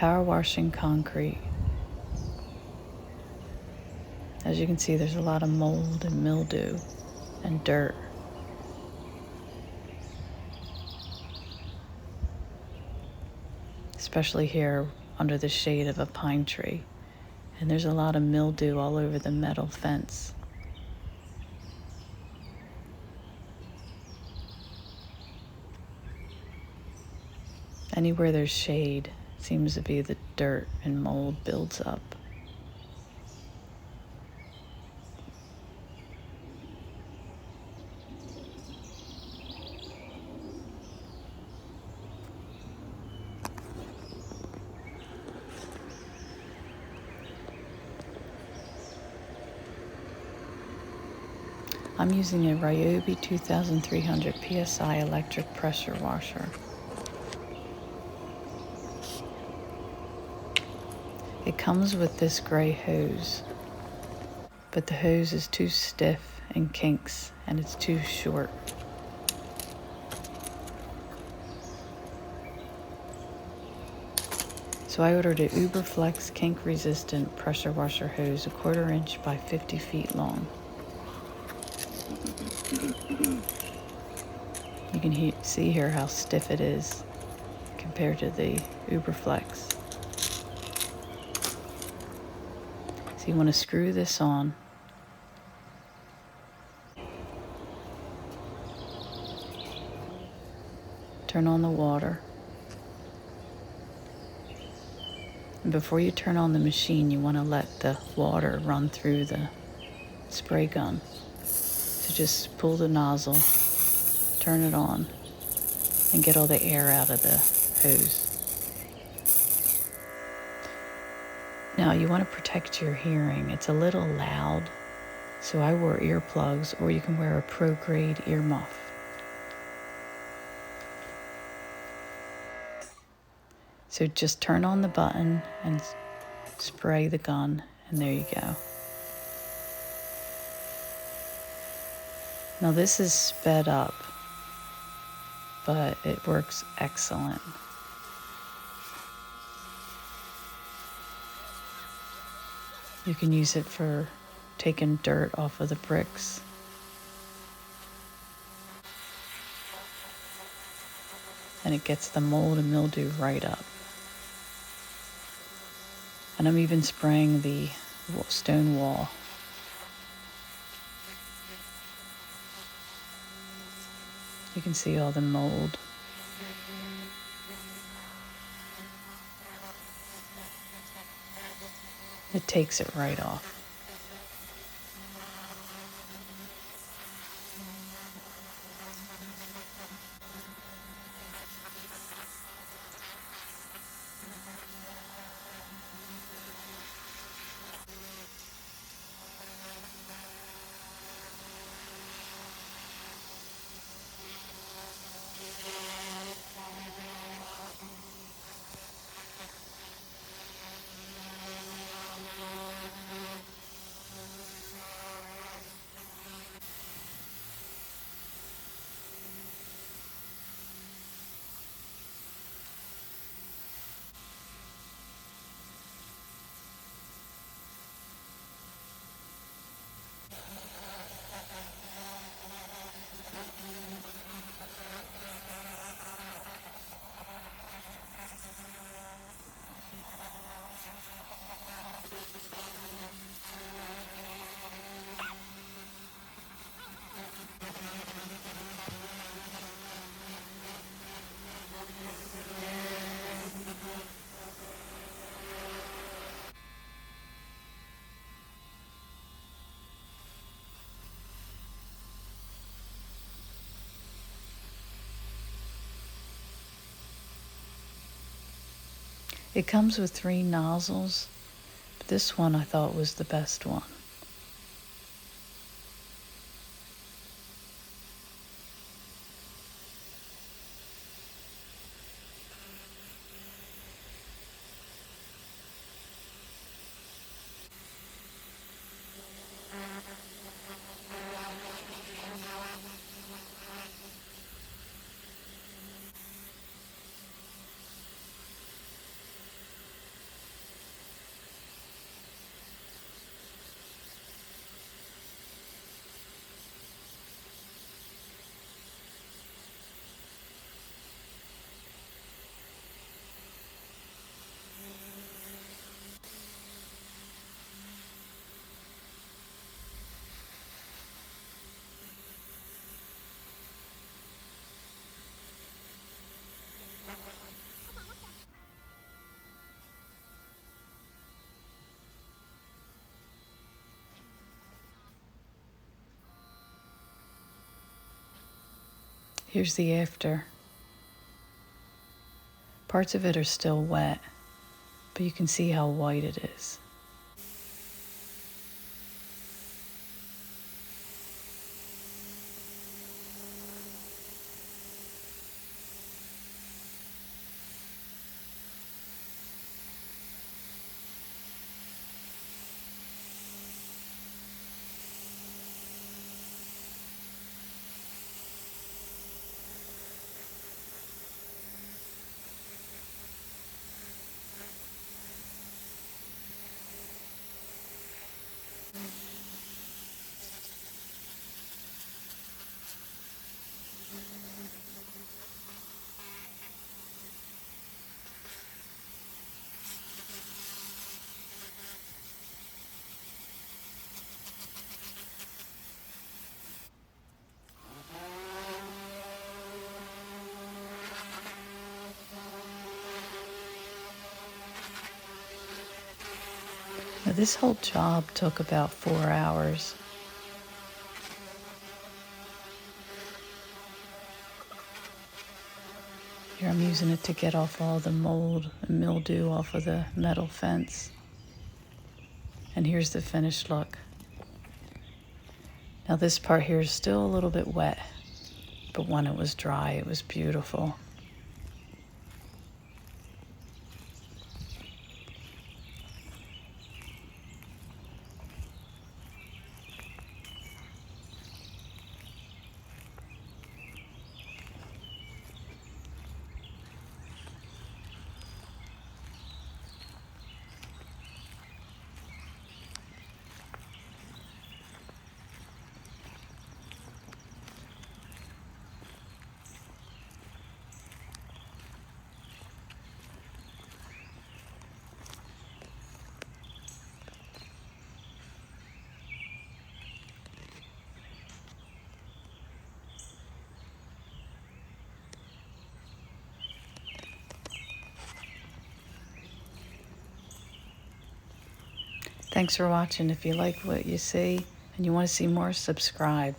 power washing concrete. As you can see, there's a lot of mold and mildew and dirt. Especially here under the shade of a pine tree. And there's a lot of mildew all over the metal fence. Anywhere there's shade seems to be the dirt and mold builds up. I'm using a Ryobi 2300 PSI electric pressure washer. It comes with this gray hose, but the hose is too stiff and kinks, and it's too short. So I ordered a Uberflex kink-resistant pressure washer hose, 1/4 inch by 50 feet long. You can see here how stiff it is compared to the Uberflex. So you want to screw this on. Turn on the water. And before you turn on the machine, you want to let the water run through the spray gun. So just pull the nozzle, turn it on, and get all the air out of the hose. Now you want to protect your hearing. It's a little loud, so I wore earplugs, or you can wear a pro-grade earmuff. So just turn on the button and spray the gun, and there you go. Now this is sped up, but it works excellent. You can use it for taking dirt off of the bricks. And it gets the mold and mildew right up. And I'm even spraying the stone wall. You can see all the mold. It takes it right off. It comes with 3 nozzles, but this one I thought was the best one. Here's the after. Parts of it are still wet, but you can see how white it is. Now, this whole job took about 4 hours. Here I'm using it to get off all the mold and mildew off of the metal fence. And here's the finished look. Now this part here is still a little bit wet, but when it was dry, it was beautiful. Thanks for watching. If you like what you see and you want to see more, subscribe.